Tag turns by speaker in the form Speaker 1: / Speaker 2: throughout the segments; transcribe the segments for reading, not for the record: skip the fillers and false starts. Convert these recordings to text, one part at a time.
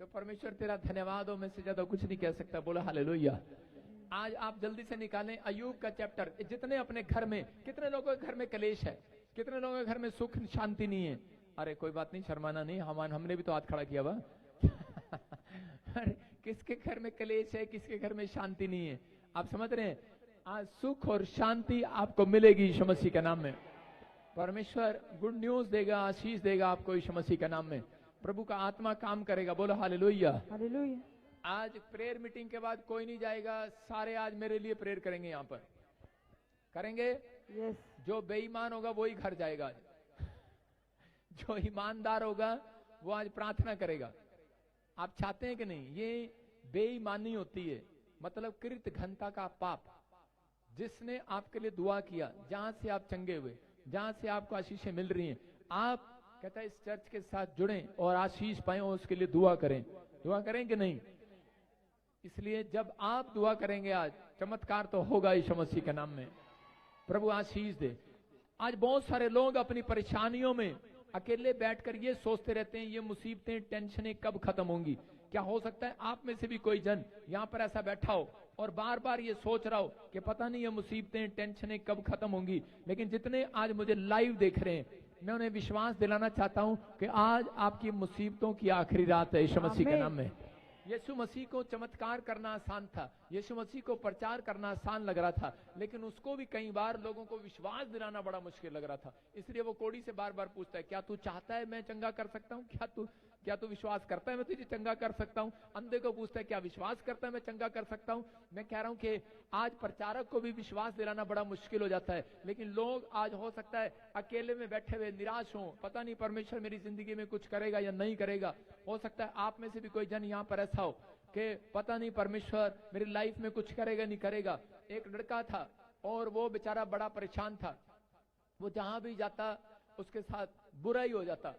Speaker 1: तो परमेश्वर तेरा धन्यवाद हो, मैं से ज्यादा कुछ नहीं कह सकता। बोला हालेलुया। आज आप जल्दी से निकालें अय्यूब का चैप्टर। जितने अपने घर में, कितने लोगों के घर में कलेश है, कितने लोगों के घर में सुख शांति नहीं है। अरे कोई बात नहीं, शर्माना नहीं, हमने भी तो हाथ खड़ा किया हुआ। अरे किसके घर में कलेश है, किसके घर में शांति नहीं है। आप समझ रहे हैं, आज सुख और शांति आपको मिलेगी यीशु मसीह के नाम में। परमेश्वर गुड न्यूज देगा, आशीष देगा आपको यीशु मसीह के नाम में। प्रभु का आत्मा काम करेगा। बोलो हालेलुया।
Speaker 2: हालेलुया।
Speaker 1: आज प्रेयर मीटिंग के बाद कोई नहीं जाएगा, सारे आज मेरे लिए प्रेयर करेंगे। यहाँ पर करेंगे।
Speaker 2: यस।
Speaker 1: जो बेईमान होगा वही घर जाएगा आज। जो ईमानदार होगा वो आज प्रार्थना करेगा। आप चाहते हैं कि नहीं? ये बेईमानी होती है, मतलब कृत घनता का पाप। जिसने आपके लिए दुआ किया, जहां से आप चंगे हुए, जहां से आपको आशीषें मिल रही हैं, आप कहता है इस चर्च के साथ जुड़ें और आशीष पाएं और उसके लिए दुआ करें। दुआ करें कि नहीं? इसलिए जब आप दुआ करेंगे आज चमत्कार तो होगा यीशु मसीह के नाम में। प्रभु आशीष दे। आज बहुत सारे लोग अपनी परेशानियों में अकेले बैठकर ये सोचते रहते हैं, ये मुसीबतें टेंशनें कब खत्म होंगी। क्या हो सकता है आप में से भी कोई जन यहाँ पर ऐसा बैठा हो और बार बार ये सोच रहा हो कि पता नहीं ये मुसीबतें टेंशनें कब खत्म होंगी। लेकिन जितने आज मुझे लाइव देख रहे हैं, मैं उन्हें विश्वास दिलाना चाहता हूं कि आज आपकी मुसीबतों की आखिरी रात है यीशु मसीह के नाम में। यीशु मसीह को चमत्कार करना आसान था, यीशु मसीह को प्रचार करना आसान लग रहा था, लेकिन उसको भी कई बार लोगों को विश्वास दिलाना बड़ा मुश्किल लग रहा था। इसलिए वो कोड़ी से बार बार पूछता है, क्या तू चाहता है मैं चंगा कर सकता हूँ? क्या तू विश्वास करता है मैं तुझे चंगा कर सकता हूँ? अंधे को पूछता है, क्या विश्वास करता है मैं चंगा कर सकता हूँ? मैं कह रहा हूँ कि आज प्रचारक को भी विश्वास दिलाना बड़ा मुश्किल हो जाता है। लेकिन लोग आज हो सकता है अकेले में बैठे हुए निराश हो, पता नहीं परमेश्वर मेरी जिंदगी में कुछ करेगा या नहीं करेगा। हो सकता है आप में से भी कोई जन यहाँ पर ऐसा हो कि पता नहीं परमेश्वर मेरी लाइफ में कुछ करेगा नहीं करेगा। एक लड़का था और वो बेचारा बड़ा परेशान था। वो जहां भी जाता उसके साथ बुरा ही हो जाता।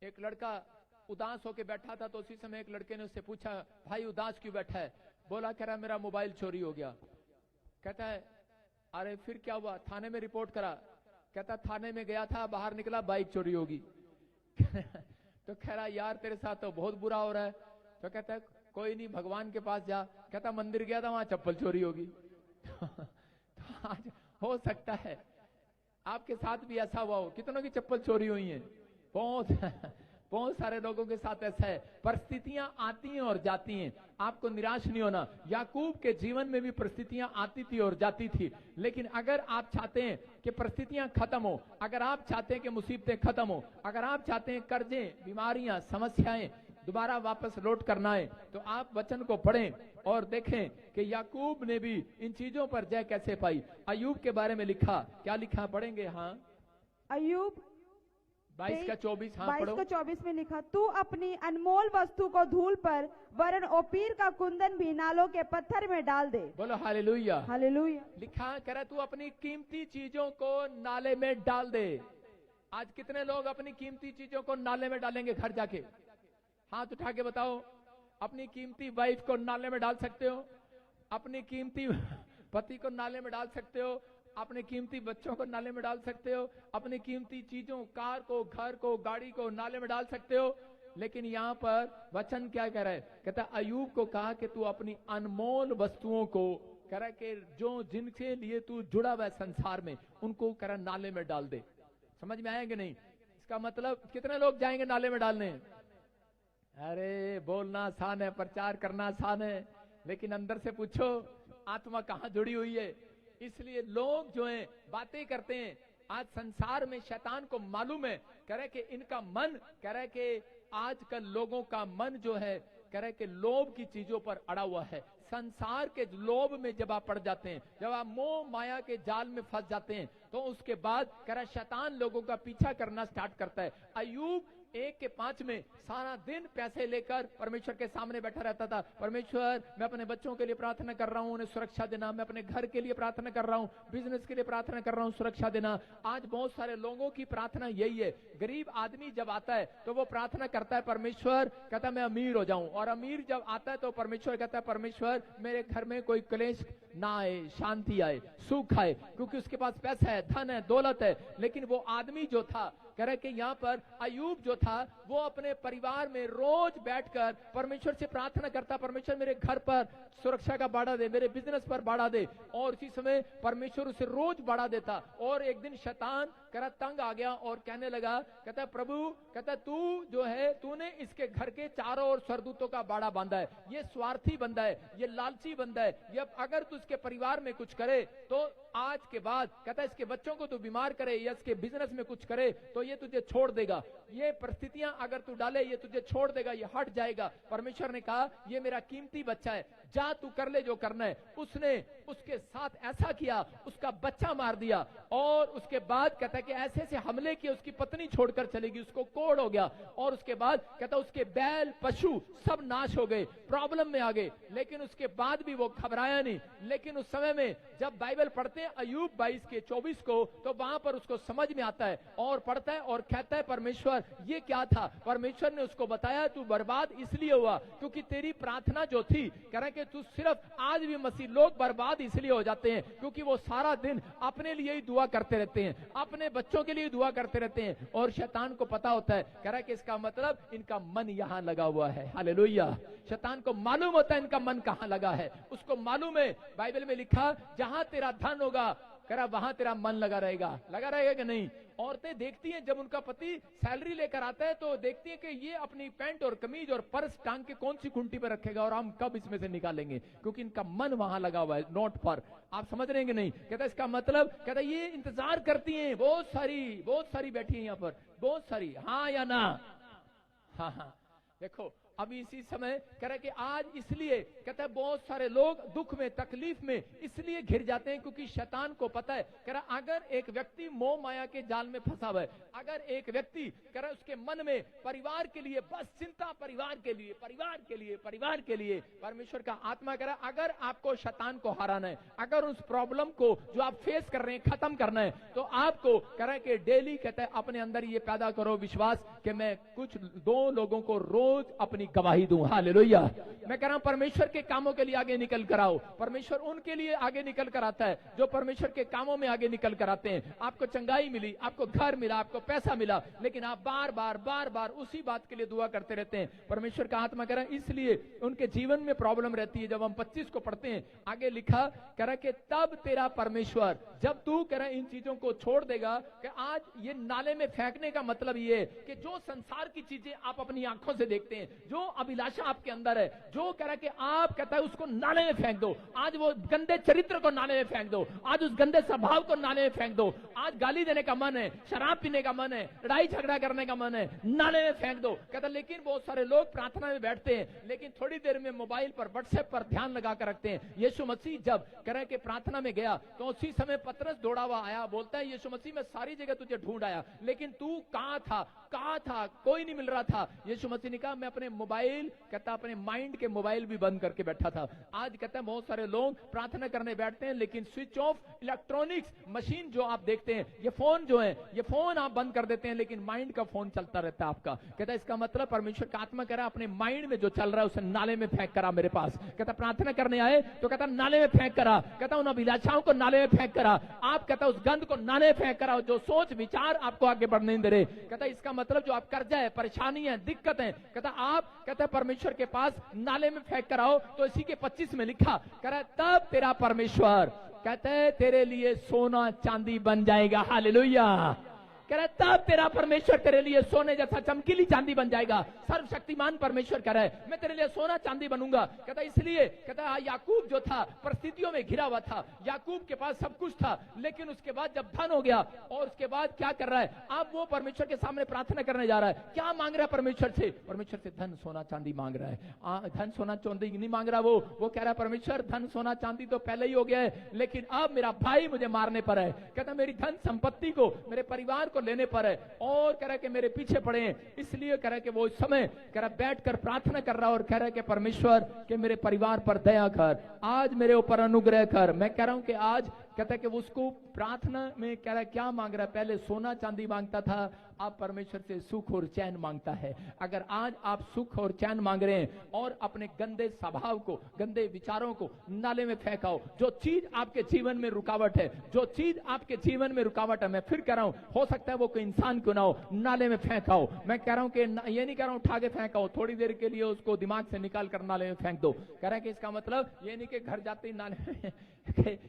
Speaker 1: एक लड़का उदास होके बैठा था, तो उसी समय एक लड़के ने उससे पूछा, भाई उदास क्यों बैठा है? बोला, कह रहा मेरा मोबाइल चोरी हो गया। कहता है, अरे फिर क्या हुआ? थाने में रिपोर्ट करा। कहता थाने में गया था, बाहर निकला बाइक चोरी होगी। तो कह रहा यार तेरे साथ तो बहुत बुरा हो रहा है। तो कहता है कोई नहीं, भगवान के पास जा। कहता मंदिर गया था, वहां चप्पल चोरी होगी। तो आज हो सकता है आपके साथ भी ऐसा हुआ हो। कितनों की चप्पल चोरी हुई है? बहुत सारे लोगों के साथ ऐसा है। परिस्थितियां आती हैं और जाती हैं, आपको निराश नहीं होना। याकूब के जीवन में भी परिस्थितियां आती थी और जाती थी, लेकिन अगर आप चाहते हैं कि परिस्थितियां खत्म हो, अगर आप चाहते हैं कि मुसीबतें खत्म हो, अगर आप चाहते हैं कर्जे, बीमारियां, समस्याएं दोबारा वापस लौट करना है, तो आप वचन को पढ़ें और देखें कि याकूब ने भी इन चीजों पर जय कैसे पाई। अय्यूब के बारे में लिखा, क्या लिखा? पढ़ेंगे। हाँ,
Speaker 2: अय्यूब
Speaker 1: 22 का 24। हाँ
Speaker 2: 22
Speaker 1: पढ़ो।
Speaker 2: का 24 में लिखा, तू अपनी अनमोल वस्तु को धूल पर वरन ओपीर का कुंदन भी नालों के पत्थर में डाल दे।
Speaker 1: बोलो हालेलुया।
Speaker 2: हालेलुया।
Speaker 1: लिखा कह रहा तू अपनी कीमती चीजों को नाले में डाल दे। आज कितने लोग अपनी कीमती चीजों को नाले में डालेंगे? घर जाके हाथ उठा के बताओ। अपनी कीमती वाइफ को नाले में डाल सकते हो, अपनी कीमती पति को नाले में डाल सकते हो, अपने कीमती बच्चों को नाले में डाल सकते हो, अपनी कीमती चीजों, कार को, घर को, गाड़ी को नाले में डाल सकते हो। लेकिन यहाँ पर वचन क्या कह रहा है? कहता अय्यूब को कहा कि तू अपनी अनमोल वस्तुओं को, कह रहा कि जो जिनके लिए तू जुड़ा हुआ है संसार में, उनको कह रहा नाले में डाल दे। समझ में आया कि नहीं? इसका मतलब कितने लोग जाएंगे नाले में डालने? अरे बोलना आसान है, प्रचार करना आसान है, लेकिन अंदर से पूछो आत्मा कहाँ जुड़ी हुई है। इसलिए लोग जो हैं बातें करते हैं। आज संसार में शैतान को मालूम है, कह रहे कि इनका मन, कह रहे कि आजकल लोगों का मन जो है, कह रहे कि लोभ की चीजों पर अड़ा हुआ है। संसार के लोभ में जब आप पड़ जाते हैं, जब आप मोह माया के जाल में फंस जाते हैं, तो उसके बाद कह रहा शैतान लोगों का पीछा करना स्टार्ट करता है। अय्यूब 1:5 में सारा दिन पैसे लेकर परमेश्वर के सामने बैठा रहता था। परमेश्वर मैं अपने बच्चों के लिए प्रार्थना कर रहा हूँ, उन्हें सुरक्षा देना। मैं अपने घर के लिए प्रार्थना कर रहा हूँ, बिजनेस के लिए प्रार्थना कर रहा हूँ, सुरक्षा देना। आज बहुत सारे लोगों की प्रार्थना यही है। गरीब आदमी जब आता है तो वो प्रार्थना करता है, परमेश्वर कहता है मैं अमीर हो जाऊं। और अमीर जब आता है तो परमेश्वर कहता है, परमेश्वर मेरे घर में कोई क्लेश ना आए, शांति आए, सुख आए, क्योंकि उसके पास पैसा है, धन है, दौलत है। लेकिन वो आदमी जो था, कह रहे कि यहाँ पर अयूब जो था, वो अपने परिवार में रोज बैठकर परमेश्वर से प्रार्थना करता, परमेश्वर मेरे घर पर सुरक्षा का बाड़ा दे, मेरे बिजनेस पर बाड़ा दे। और उसी समय परमेश्वर उसे रोज बाड़ा देता। और एक दिन शैतान करा तंग आ गया और कहने लगा, कहता प्रभु, कहता तू जो है, तूने इसके घर के चारों ओर सरदूतों का बाड़ा बांधा है, ये स्वार्थी बंदा है, ये लालची बंदा है, ये अगर तू इसके परिवार में कुछ करे तो आज के बाद, कहता इसके बच्चों को तू बीमार करे या इसके बिजनेस में कुछ करे तो ये तुझे छोड़ देगा, ये परिस्थितियां अगर तू डाले ये तुझे छोड़ देगा, ये हट जाएगा। परमेश्वर ने कहा ये मेरा कीमती बच्चा है, जा तू कर ले जो करना है। उसने उसके साथ ऐसा किया, उसका बच्चा मार दिया। और उसके बाद कहता है कि ऐसे ऐसे हमले किए, उसकी पत्नी छोड़कर चली गई, उसको कोढ़ हो गया। और उसके बाद कहता उसके बैल पशु सब नाश हो गए, प्रॉब्लम में आ गए। लेकिन उसके बाद भी वो घबराया नहीं। लेकिन उस समय में जब बाइबल पढ़ते हैं अय्यूब 22 के 24 को, तो वहां पर उसको समझ में आता है और पढ़ता है और कहता है परमेश्वर ये क्या था। परमेश्वर ने उसको बताया तू बर्बाद इसलिए हुआ क्योंकि तेरी प्रार्थना जो थी, कह रहे कि तू सिर्फ, आज भी मसीह लोग बर्बाद इसलिए हो जाते हैं क्योंकि वो सारा दिन अपने लिए ही दुआ करते रहते हैं, अपने बच्चों के लिए दुआ करते रहते हैं। और शैतान को पता होता है, कह रहा है कि इसका मतलब इनका मन यहां लगा हुआ है। हालेलुया। शैतान को मालूम होता है इनका मन कहां लगा है, उसको मालूम है। बाइबल में लिखा जहां तेरा धन होगा, कह रहा वहां तेरा मन लगा रहेगा कि नहीं। औरतें देखती हैं जब उनका पति सैलरी लेकर आता है तो देखती हैं कि ये अपनी पैंट और कमीज और पर्स टांग के कौन सी खूंटी पर रखेगा और हम कब इसमें से निकालेंगे, क्योंकि इनका मन वहां लगा हुआ है, नोट पर। आप समझ रहे हैं कि नहीं। कहता इसका मतलब, कहता ये इंतजार करती हैं, बहुत सारी बैठी है यहाँ पर, बहुत सारी, हाँ या ना। हाँ। देखो अभी इसी समय कह रहे कि आज इसलिए कहता है बहुत सारे लोग दुख में, तकलीफ में इसलिए घिर जाते हैं क्योंकि शैतान को पता है, कह रहा अगर एक व्यक्ति मोह माया के जाल में फंसा हुआ है, अगर एक व्यक्ति कह रहा उसके मन में परिवार के लिए बस चिंता, परिवार के लिए, परमेश्वर का आत्मा कह रहा अगर आपको शैतान को हराना है, अगर उस प्रॉब्लम को जो आप फेस कर रहे हैं खत्म करना है, तो आपको कह रहा है कि डेली कहता है अपने अंदर ये पैदा करो विश्वास कि मैं कुछ 2 लोगों को रोज अपनी गवाही दूं। हालेलुया। मैं कह रहा हूं परमेश्वर के कामों के लिए आगे निकल कर आओ। परमेश्वर उनके लिए आगे निकल कर आता है जो परमेश्वर के कामों में आगे निकल कर आते हैं। आपको चंगाई मिली, आपको घर मिला, आपको पैसा मिला, लेकिन आप बार बार उसी बात के लिए दुआ करते रहते हैं। परमेश्वर का आत्मा कह रहा है इसलिए उनके जीवन में प्रॉब्लम रहती है। जब हम 25 को पढ़ते हैं, आगे लिखा कह रहा कि तब तेरा परमेश्वर, जब तू कह रहा इन चीजों को छोड़ देगा, कि आज ये नाले में फेंकने का मतलब ये है कि जो संसार की चीजें आप अपनी आंखों से देखते हैं, जो अभिलाषा आपके अंदर है, जो कह रहा कि आप कहता है उसको नाले में फेंक दो। आज वो गंदे चरित्र को नाले में फेंक दो, आज उस गंदे स्वभाव को नाले में फेंक दो। आज गाली देने का मन है, शराब पीने का मन है, लड़ाई झगड़ा करने का मन है, नाले में फेंक दो। कहता लेकिन बहुत सारे लोग प्रार्थना में बैठते हैं, लेकिन थोड़ी देर में मोबाइल पर, व्हाट्सएप पर ध्यान लगा कर रखते हैं। यीशु मसीह जब कह रहे कि प्रार्थना में गया तो उसी समय पतरस दौड़ा हुआ आया, बोलता है यीशु मसीह मैं सारी जगह तुझे ढूंढ आया, लेकिन तू कहां था, कोई नहीं मिल रहा था। यीशु मसीह ने कहा मैं अपने मोबाइल, कहता अपने माइंड के मोबाइल भी बंद करके बैठा था। आज कहता है बहुत सारे लोग प्रार्थना करने बैठते हैं, लेकिन स्विच ऑफ इलेक्ट्रॉनिक्स मशीन जो आप देखते हैं, ये फोन जो है, ये फोन आप बंद कर देते हैं, लेकिन माइंड का फोन चलता रहता है आपका। कहता है इसका मतलब परमेश्वर का आत्मा कह रहा है अपने माइंड में जो चल रहा है उसे नाले में फेंक करा मेरे पास। कहता प्रार्थना करने आए तो कहता नाले में फेंक करा, कहता उन अभिलाषाओं को नाले में फेंक करा, आप कहता उस गंध को नाले में फेंक करा जो सोच विचार आपको आगे बढ़ने नहीं दे रहे। कहता इसका मतलब जो आप कर्जा है, परेशानी है, दिक्कत है, कहता आप कहता परमेश्वर के पास नाले में फेंक कर आओ। तो इसी के 25 में लिखा कह रहा है तब तेरा परमेश्वर कहते हैं तेरे लिए सोना चांदी बन जाएगा। हालेलुया। कह रहा है तब तेरा परमेश्वर तेरे लिए सोने जैसा चमकीली चांदी बन जाएगा। सर्वशक्तिमान परमेश्वर कह रहा है मैं तेरे लिए सोना चांदी बनूंगा। कहता इसलिए कहता याकूब जो था परिस्थितियों में घिरा हुआ था, याकूब के पास सब कुछ था, लेकिन उसके बाद जब धन हो गया और उसके बाद क्या कर रहा है, अब वो परमेश्वर के सामने प्रार्थना करने जा रहा है। क्या मांग रहा है परमेश्वर से? परमेश्वर से धन सोना चांदी मांग रहा है। धन सोना चांदी नहीं मांग रहा, वो कह रहा है परमेश्वर धन सोना चांदी तो पहले ही हो गया है, लेकिन अब मेरा भाई मुझे मारने पर है। कहता मेरी धन संपत्ति को, मेरे परिवार को लेने पर है, और कह रहा कि मेरे पीछे पड़े हैं। इसलिए कह रहा कि वो इस समय कह रहा बैठकर प्रार्थना कर रहा और कह रहा कि परमेश्वर के मेरे परिवार पर दया कर, आज मेरे ऊपर अनुग्रह कर। मैं कह रहा हूं कि आज कहता है कि वो उसको प्रार्थना में कह रहा है क्या मांग रहा है, पहले सोना चांदी मांगता था, अब परमेश्वर से सुख और चैन मांगता है। अगर आज आप सुख और चैन मांग रहे हैं और अपने गंदे स्वभाव को, गंदे विचारों को नाले में फेंकाओ, जो चीज आपके जीवन में रुकावट है, जो चीज आपके जीवन में रुकावट है, मैं फिर कह रहा हूं, हो सकता है वो कोई इंसान क्यों ना हो, नाले में फेंकाओ। मैं कह रहा हूं कि ये नहीं कह रहा हूं उठा के फेंकाओ, थोड़ी देर के लिए उसको दिमाग से निकाल कर नाले में फेंक दो। कह रहा है कि इसका मतलब ये नहीं कि घर जाते ही नाले में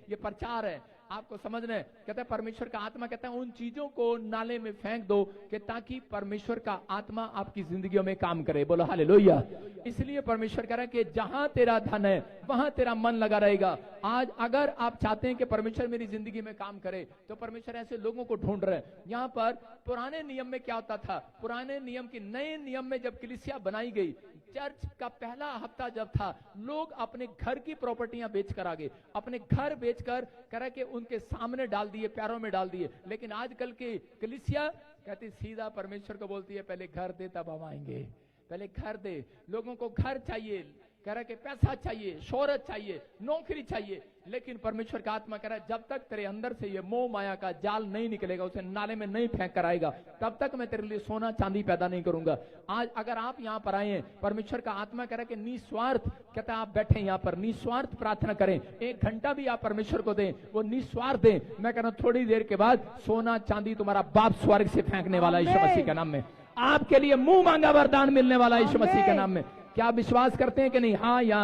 Speaker 1: ये प्रचार है, आपको समझना है। कहता है परमेश्वर का आत्मा कहता है उन चीजों को नाले में फेंक दो कि ताकि परमेश्वर का आत्मा आपकी जिंदगियों में काम करे। बोलो हालेलुया। इसलिए परमेश्वर कह रहा है कि जहां तेरा धन है वहां तेरा मन लगा रहेगा। आज अगर आप चाहते हैं कि परमेश्वर मेरी जिंदगी में काम करे, तो परमेश्वर ऐसे लोगों को ढूंढ रहे हैं। यहाँ पर पुराने नियम में क्या होता था, पुराने नियम की नए नियम में जब कलीसिया बनाई गई, चर्च का पहला हफ्ता जब था, लोग अपने घर की प्रॉपर्टियां बेचकर आ गए, अपने घर बेचकर करा के उनके सामने डाल दिए, पैरों में डाल दिए। लेकिन आजकल की कलीसिया कहती सीधा परमेश्वर को बोलती है पहले घर दे तब हम आएंगे, पहले घर दे। लोगों को घर चाहिए, कह रहा है कि पैसा चाहिए, शोहरत चाहिए, नौकरी चाहिए। लेकिन परमेश्वर का आत्मा कह रहा है जब तक तेरे अंदर से ये मोह माया का जाल नहीं निकलेगा, उसे नाले में नहीं फेंक कर आएगा, तब तक मैं तेरे लिए सोना चांदी पैदा नहीं करूंगा। आज अगर आप यहाँ पर आए हैं, परमेश्वर का आत्मा कह रहा है कि निस्वार्थ, कहता है आप बैठे यहाँ पर निस्वार्थ प्रार्थना करें, 1 घंटा भी आप परमेश्वर को दें, वो निस्वार्थ दें। मैं कह रहा हूं थोड़ी देर के बाद सोना चांदी तुम्हारा बाप स्वर्ग से फेंकने वाला यीशु मसीह के नाम में, आपके लिए मुंह मांगा वरदान मिलने वाला यीशु मसीह के नाम में। क्या विश्वास करते हैं कि नहीं? हाँ या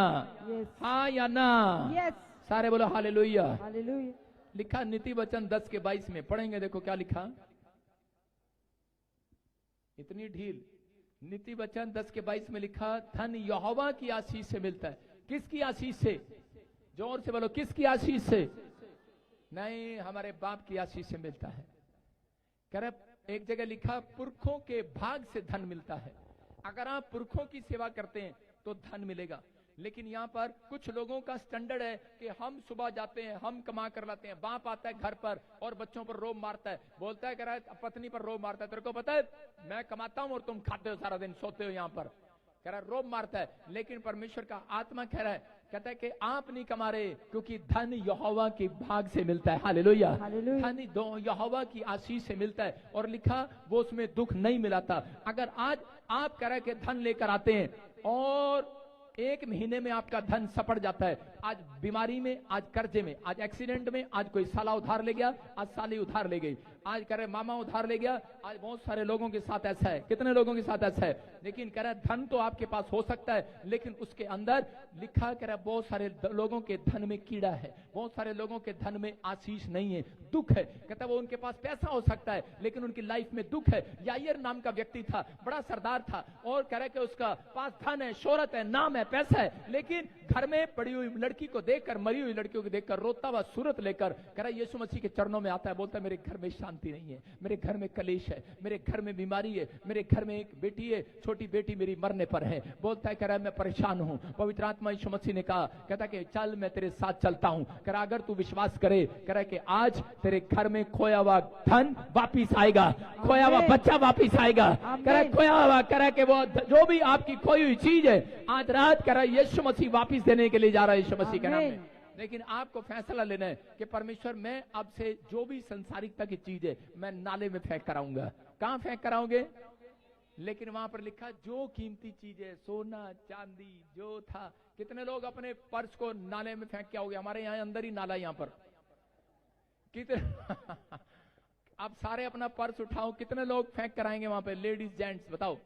Speaker 1: हाँ या ना? सारे बोलो हालेलुया। लिखा नीति वचन 10 के 22 में, पढ़ेंगे, देखो क्या लिखा, इतनी ढील। नीति वचन 10 के 22 में लिखा, धन यहोवा की आशीष से मिलता है। किसकी आशीष से? जोर से बोलो, किसकी आशीष से? नहीं, हमारे बाप की आशीष से मिलता है। कह रहे एक जगह लिखा पुरखों के भाग से धन मिलता है। अगर आप पुरखों की सेवा करते हैं तो धन मिलेगा। लेकिन यहाँ पर कुछ लोगों का स्टैंडर्ड है कि हम सुबह जाते हैं, हम कमा कर लाते हैं, बाप आता है घर पर और बच्चों पर रोब मारता है, बोलता है, कह रहा है पत्नी पर रोब मारता है, तेरे को पता है मैं कमाता हूं और तुम खाते हो सारा दिन, सोते हो यहाँ पर, कह रहा है रोब मारता है। लेकिन परमेश्वर का आत्मा कह रहा है, कहता है कि आप नहीं कमा रहे, क्योंकि धन यहोवा के भाग से मिलता है। हालेलुया। धन यहोवा की आशीष से मिलता है, और लिखा वो उसमें दुख नहीं मिलाता। अगर आज आप कह रहे कि धन लेकर आते हैं और 1 महीने में आपका धन सपट जाता है, आज बीमारी में, आज कर्जे में, आज एक्सीडेंट में, आज कोई साला उधार ले गया, आज साली उधार ले गई, आज कह रहे मामा उधार ले गया, आज बहुत सारे लोगों के साथ ऐसा है। कितने लोगों के साथ ऐसा है? लेकिन कह रहा है धन तो आपके पास हो सकता है, लेकिन उसके अंदर लिखा, कह रहा है बहुत सारे लोगों के धन में कीड़ा है, बहुत सारे लोगों के धन में आशीष नहीं है, दुख है। कहता है वो उनके पास पैसा हो सकता है लेकिन उनकी लाइफ में दुख है। यायर नाम का व्यक्ति था, बड़ा सरदार था, और कह रहा है कि उसका पास धन है, शोहरत है, नाम है, पैसा है, लेकिन घर में पड़ी हुई लड़की को देखकर, मरी हुई लड़कियों को देखकर रोता हुआ सूरत लेकर कह रहा है यीशु मसीह के चरणों में आता है, बोलता है मेरे घर में शांति नहीं है, मेरे घर में कलेश है, मेरे घर में बीमारी है, मेरे घर में एक बेटी है, छोटी बेटी मेरी मरने पर है, बोलता है कह रहा है मैं परेशान हूं। पवित्र आत्मा यीशु मसीह ने कहा, कहता कि चल मैं तेरे साथ चलता हूं। कह रहा अगर तू विश्वास करे, कह रहा कि आज तेरे घर में खोया हुआ धन वापिस आएगा, खोया हुआ बच्चा वापिस आएगा, कह रहा खोया हुआ, कह रहा कि वो जो भी आपकी खोई हुई चीज है आज रात कह रहा यीशु मसीह वापिस देने के लिए जा रहा है यीशु मसीह के नाम में। लेकिन आपको फैसला लेना है कि परमेश्वर मैं अब से जो भी संसारिकता की चीज है मैं नाले में फेंक कराऊंगा। कहां फेंक कराओगे? लेकिन वहां पर लिखा जो कीमती चीज है, सोना चांदी जो था। कितने लोग अपने पर्स को नाले में फेंक के आओगे? हमारे यहाँ अंदर ही नाला, यहाँ पर कितने आप सारे अपना पर्स उठाओ, कितने लोग फेंक कराएंगे वहां पे? लेडीज जेंट्स बताओ।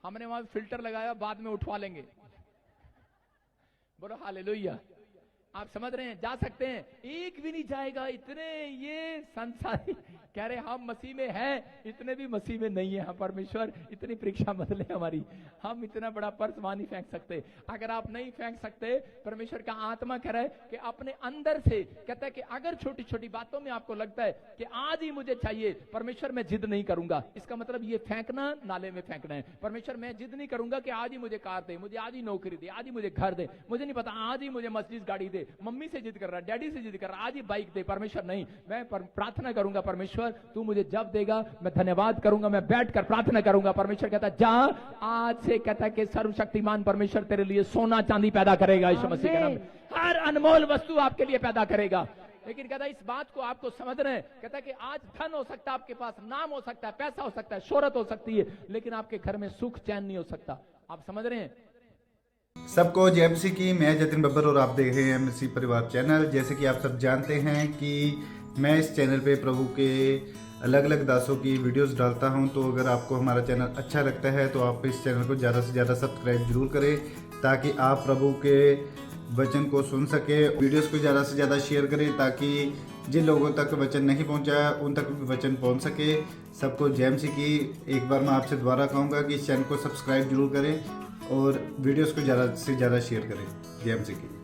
Speaker 1: हमने वहां फिल्टर लगाया, बाद में उठवा लेंगे। बोलो हालेलुया। आप समझ रहे हैं? जा सकते हैं, एक भी नहीं जाएगा। इतने ये संसारी कह रहे हम मसीह में हैं, इतने भी मसीह में नहीं है। हम परमेश्वर इतनी परीक्षा मत ले हमारी, हम इतना बड़ा पर्स वहां नहीं फेंक सकते। अगर आप नहीं फेंक सकते, परमेश्वर का आत्मा कह रहा है कि अपने अंदर से कहता है कि अगर छोटी छोटी बातों में आपको लगता है कि आज ही मुझे चाहिए, परमेश्वर मैं जिद नहीं करूंगा, इसका मतलब ये फेंकना, नाले में फेंकना है। परमेश्वर मैं जिद नहीं करूंगा कि आज ही मुझे कार दे, मुझे आज ही नौकरी दे, आज ही मुझे घर दे, मुझे नहीं पता आज ही मुझे मर्सिडीज गाड़ी दे, मम्मी से जिद कर रहा, डैडी से जिद कर रहा, आज ही बाइक दे। परमेश्वर नहीं, मैं प्रार्थना करूंगा, परमेश्वर तू मुझे जब देगा मैं धन्यवाद करूंगा, मैं बैठकर प्रार्थना करूंगा। परमेश्वर कहता जा, आज से कहता कि सर्वशक्तिमान परमेश्वर तेरे लिए सोना चांदी पैदा करेगा यीशु मसीह के नाम में। हर अनमोल वस्तु आपके लिए पैदा करेगा। लेकिन कहता है इस बात को आपको समझ रहे हैं, कहता है कि आज धन हो सकता है आपके पास, नाम हो सकता है, पैसा हो सकता है, शोहरत हो सकती है, लेकिन आपके घर में सुख चैन नहीं हो सकता। आप समझ रहे हैं?
Speaker 3: सबको जय मसीह की। मैं जतिन बब्बर और आप देख रहे हैं मसीह परिवार चैनल। जैसे कि आप सब जानते हैं कि मैं इस चैनल पे प्रभु के अलग अलग दासों की वीडियोस डालता हूं, तो अगर आपको हमारा चैनल अच्छा लगता है तो आप इस चैनल को ज़्यादा से ज़्यादा सब्सक्राइब जरूर करें, ताकि आप प्रभु के वचन को सुन सके। वीडियोस को ज़्यादा से ज़्यादा शेयर करें, ताकि जिन लोगों तक वचन नहीं पहुंचा उन तक भी वचन पहुंच सके। सबको जय मसीह की। एक बार मैं आपसे दोबारा कहूँगा कि इस चैनल को सब्सक्राइब जरूर करें और वीडियोस को ज़्यादा से ज़्यादा शेयर करें। जय मसीह की।